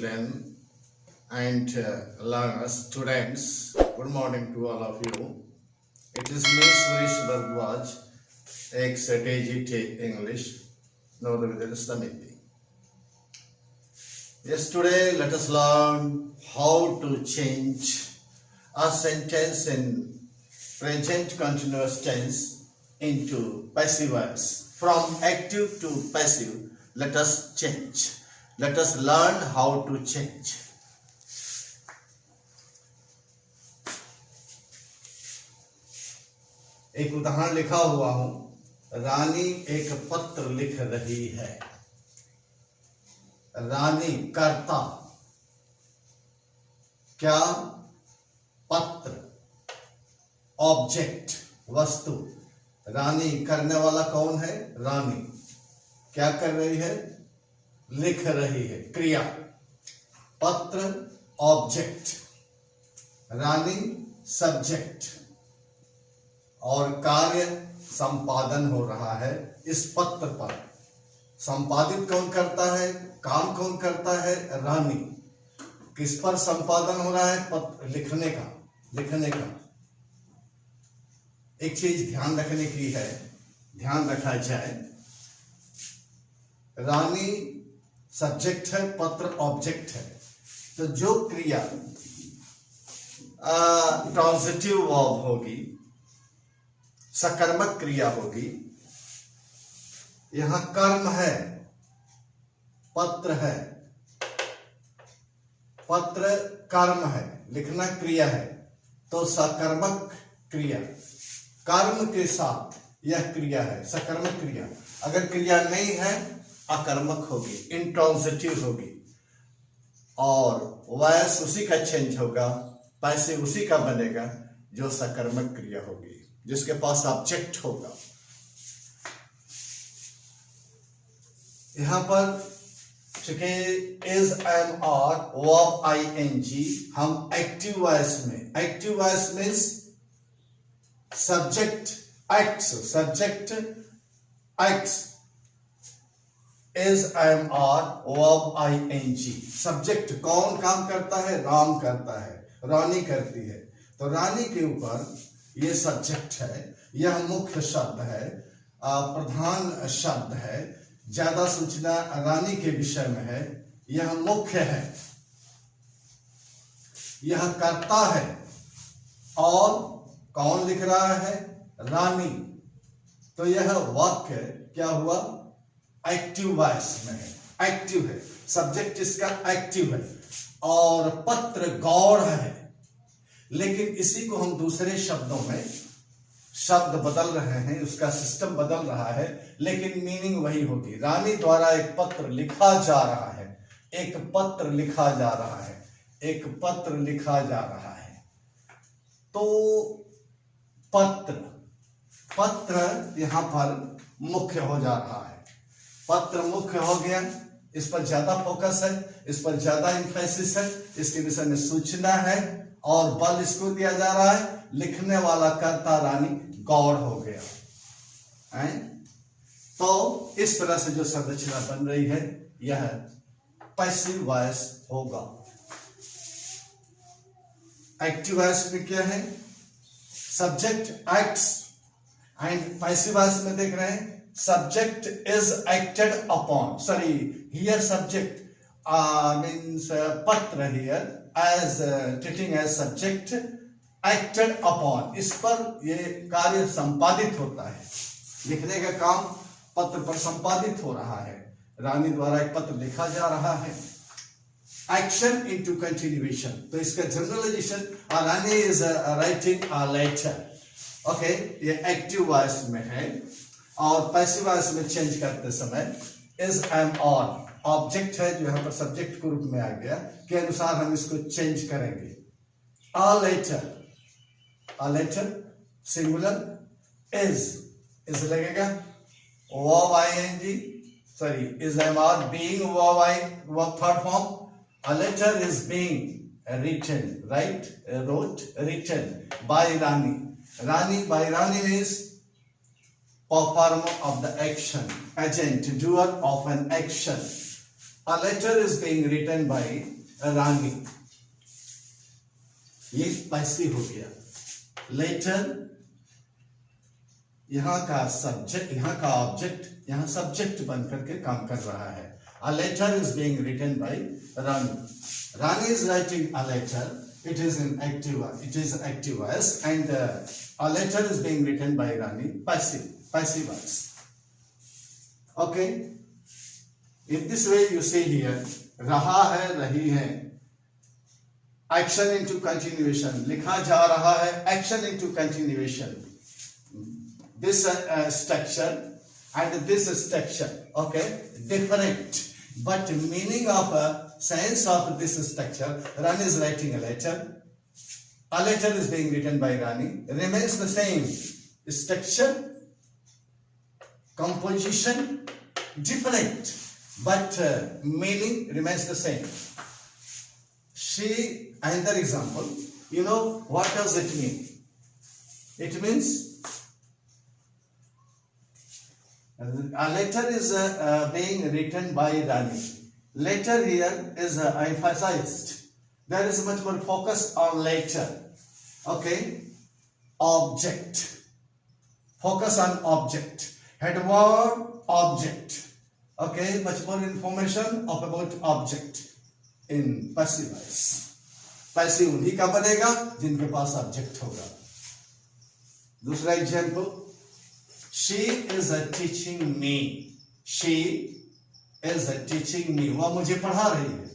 children and learners, students. Good morning to all of you. It is me, Suresh Bhardwaj, ex-TGT English, Nodavidya Samiti. Yes, today let us learn how to change a sentence in present continuous tense into passive voice. From active to passive, let us change. Let us learn how to change. एक उदाहरण लिखा हुआ हूं। रानी एक पत्र लिख रही है। रानी कर्ता, क्या? पत्र, ऑब्जेक्ट, वस्तु। रानी करने वाला कौन है? रानी क्या कर रही है? लिख रही है, क्रिया। पत्र ऑब्जेक्ट, रानी सब्जेक्ट, और कार्य संपादन हो रहा है इस पत्र पर। संपादित कौन करता है? काम कौन करता है? रानी। किस पर संपादन हो रहा है? पत्र लिखने का। एक चीज ध्यान रखने की है, ध्यान रखा जाए। रानी सब्जेक्ट है, पत्र ऑब्जेक्ट है। तो जो क्रिया ट्रांजिटिव वर्ब होगी, सकर्मक क्रिया होगी। यहां कर्म है, पत्र है, पत्र कर्म है, लिखना क्रिया है। तो सकर्मक क्रिया, कर्म के साथ यह क्रिया है, सकर्मक क्रिया। अगर क्रिया नहीं है, अकर्मक होगी, इंट्रांजिटिव होगी, और वॉइस उसी का चेंज होगा, पैसे उसी का बनेगा जो सकर्मक क्रिया होगी, जिसके पास ऑब्जेक्ट होगा। यहां पर चूंकि is, am, are, verb ING, हम एक्टिव वॉइस में, active voice means subject acts, subject acts, is, am, are, verb ING. Subject कौन काम करता है? राम करता है, रानी करती है। तो रानी के ऊपर ये सब्जेक्ट है, यह मुख्य शब्द है, प्रधान शब्द है, ज्यादा सूचना रानी के विषय में है, यह मुख्य है, यह करता है। और कौन लिख रहा है? रानी। तो यह वाक्य क्या हुआ? एक्टिव वॉइस में है, एक्टिव है, सब्जेक्ट इसका एक्टिव है। और पत्र गौड़ है, लेकिन इसी को हम दूसरे शब्दों में, शब्द बदल रहे हैं, उसका सिस्टम बदल रहा है, लेकिन मीनिंग वही होगी। रानी द्वारा एक पत्र लिखा जा रहा है, एक पत्र लिखा जा रहा है, एक पत्र लिखा जा रहा है। तो पत्र, पत्र यहां पर मुख्य हो जा रहा है। पत्र मुख्य हो गया, इस पर ज्यादा फोकस है, इस पर ज्यादा इंफेसिस है, इसके विषय में सूचना है, और बल इसको दिया जा रहा है। लिखने वाला कर्ता रानी गौड़ हो गया है। तो इस तरह से जो संरचना बन रही है, यह पैसिव वॉइस होगा। एक्टिव वॉइस में क्या है? Subject acts, and passive voice में देख रहे हैं subject is acted upon. Sorry, here subject means patra here as treating as subject acted upon. इस पर ये कार्य संपादित होता है, लिखने का काम पत्र पर संपादित हो रहा है। रानी द्वारा एक पत्र लिखा जा रहा है। Action into continuation. तो इसका generalization, Rani is writing a letter. Okay, ये एक्टिव वॉइस में है। और पैसिव वॉइस में चेंज करते समय इज, एम, आर ऑब्जेक्ट है, जो यहां पर सब्जेक्ट के रूप में आ गया, के अनुसार हम इसको चेंज करेंगे। अ लेटर सिंगुलर, इज लगेगा, verb ING, sorry, is, am, are, being verb third form. A letter is being written, write, wrote, written by Rani. Rani, by Rani means performer of the action, agent, doer of an action. A letter is being written by Rani. ये passive हो गया. Letter यहाँ का subject, यहाँ का object, यहाँ subject बनकर के काम कर रहा है. A letter is being written by Rani. Rani is writing a letter. It is in active. It is active voice, and a letter is being written by Rani. Passive voice. Okay. In this way, you see here, रहा है, रही है. Action into continuation. लिखा जा रहा है. Action into continuation. This structure and this structure. Okay. Different. But meaning of sense of this structure, Rani is writing a letter. A letter is being written by Rani. Remains the same. Structure, composition, different. But meaning remains the same. She, another example, you know, what does it mean? It means a letter is being written by Rani. Letter here is emphasized. There is much more focus on letter. Okay. Object. Focus on object. Head word, object. Okay. Much more information about object in passive voice. Passive उन्हीं का बनेगा जिनके पास object होगा. दूसरा example. She is teaching me. She is teaching me. वह मुझे पढ़ा रही है.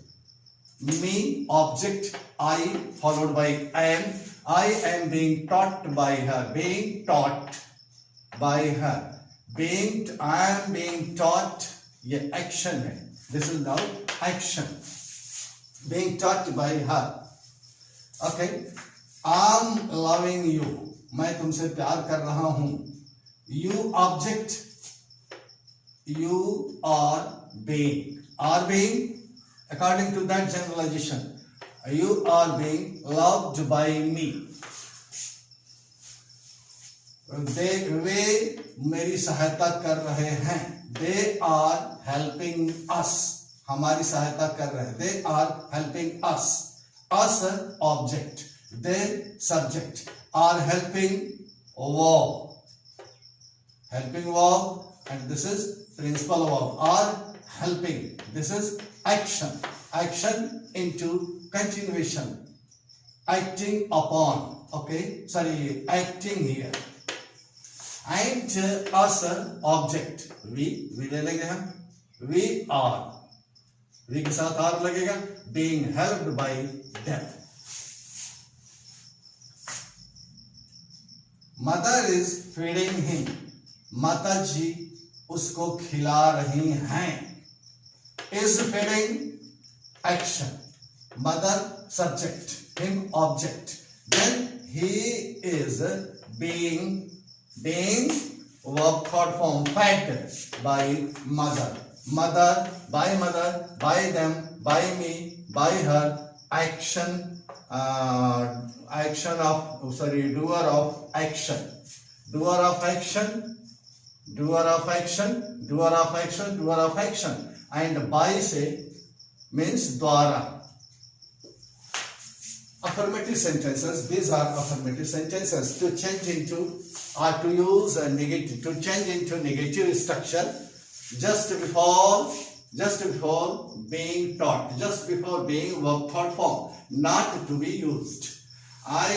Me, object, I followed by am. I am being taught by her. Being taught by her. I am being taught. ये action है. This is now action. Being taught by her. Okay. I'm loving you. मैं तुमसे प्यार कर रहा हूँ. You object, you are being. Are being, according to that generalization, you are being loved by me. वे मेरी सहायता कर रहे हैं. They are helping us. हमारी सहायता कर रहे हैं. They are helping us. Us object. They subject. Are helping verb. Helping verb, and this is principal verb. Are helping. This is action. Action into continuation. Acting upon. Okay. Sorry. Acting here. And us object. We ले लेंगे हम. We are. We के साथ are लगेगा. Being helped by them. Mother is feeding him. माता जी उसको खिला रही हैं. Is feeding action. Mother subject. Him object. Then he is being verb third form fed by mother. Mother, by them, by me, by her. Action. Doer of action. Doer of action. Doer of action, doer of action, doer of action. And by say means dwara. Affirmative sentences. These are affirmative sentences. To change into or to use a negative, to change into negative structure just before being taught, just before being verb third form, not to be used. I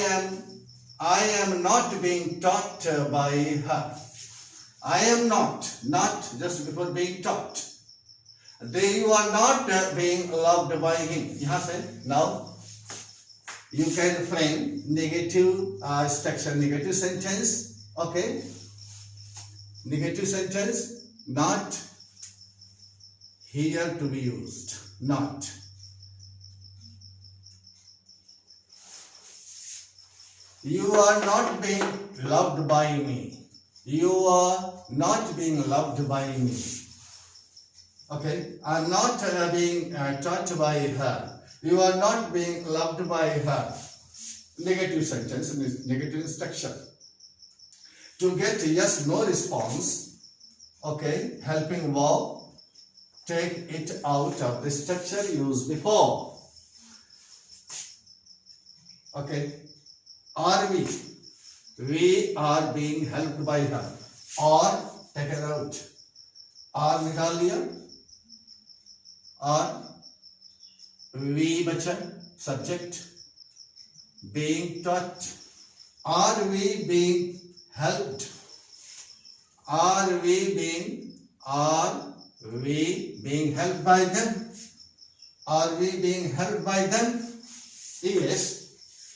am not being taught by her. I am not just before being taught. You are not being loved by him. यहाँ से now you can frame negative structure, negative sentence. Okay, negative sentence, not here to be used. Not. You are not being loved by me. You are not being loved by me. Okay, I am not being taught by her. You are not being loved by her. Negative sentence, negative structure. To get yes, no response. Okay, helping verb. take it out of the structure used before. Okay. Are we? We are being helped by her. Or take it out. Are निकाल लिया. Are we बचा subject. Being taught. Are we being helped? Are we being helped by them? Are we being helped by them? Yes.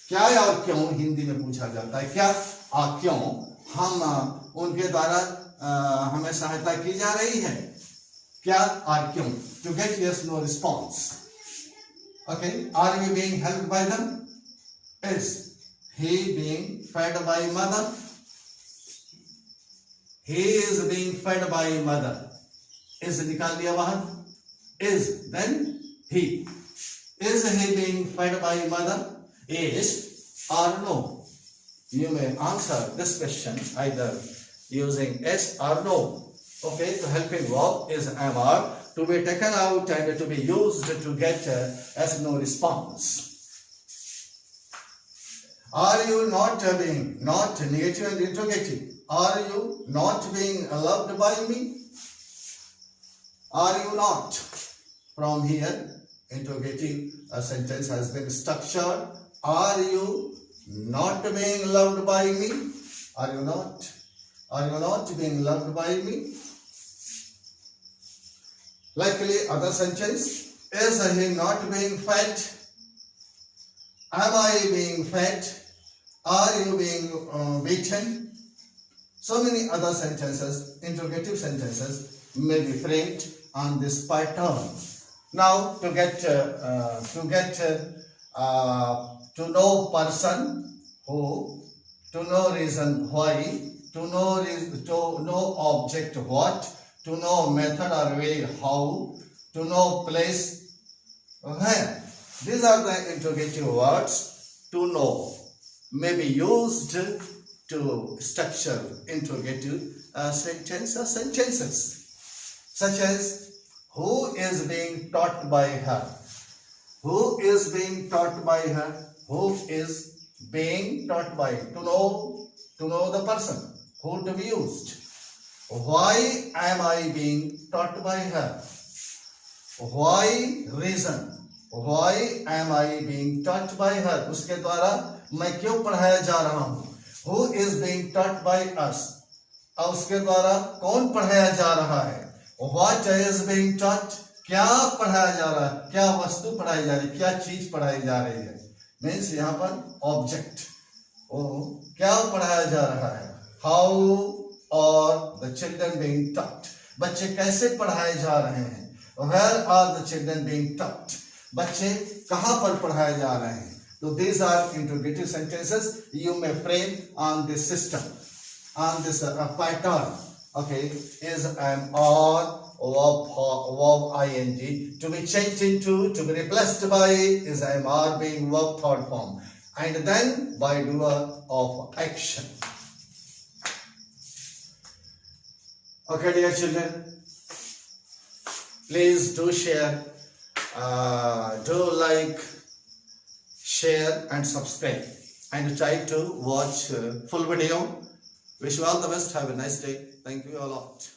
क्या और क्यों हिंदी में पूछा जाता है. क्या और क्यों हम उनके द्वारा हमें सहायता की जा रही है. क्या और क्यों. To get yes no response. Okay. Are we being helped by them? Is he being fed by mother? He is being fed by mother. Is निकाल दिया बाहर. Is then he. Is he being fed by mother? Yes or no. You may answer this question either using yes or no. Okay, the helping verb is MR to be taken out and to be used to get as no response. Are you not being, not negative and interrogative. Are you not being loved by me? Are you not? From here, interrogative sentence has been structured. Are you not being loved by me? Are you not? Are you not being loved by me? Likely other sentence. Is he not being fed? Am I being fed? Are you being beaten? So many other sentences, interrogative sentences may be framed on this pattern. Now to get to know person who, to know reason why, to know object what, to know method or way how, to know place where. These are the interrogative words. To know may be used to structure interrogative sentences, such as who is being taught by her. Who is being taught by her? Who is being taught by? To know the person. Who to be used. Why am I being taught by her? Why reason. Why am I being taught by her? उसके द्वारा मैं क्यों पढ़ाया जा रहा हूँ. Who is being taught by us? और उसके द्वारा कौन पढ़ाया जा रहा है. What is being taught? क्या पढ़ाया जा रहा है. क्या वस्तु पढ़ाई जा रही है. क्या चीज पढ़ाई जा रही है. मीन्स यहाँ पर ऑब्जेक्ट. क्या पढ़ाया जा रहा है. How are the children being taught? बच्चे कैसे पढ़ाए जा रहे हैं. Where are the children being taught? बच्चे कहाँ पर पढ़ाए जा रहे हैं. So these are interrogative sentences you may frame on this system, on this pattern. Okay, is am or verb ing to be changed into, to be replaced by is am are being verb third form, and then by doer of action. Okay, dear children, please do share, do like, share and subscribe, and try to watch full video. Wish you all the best. Have a nice day. Thank you a lot.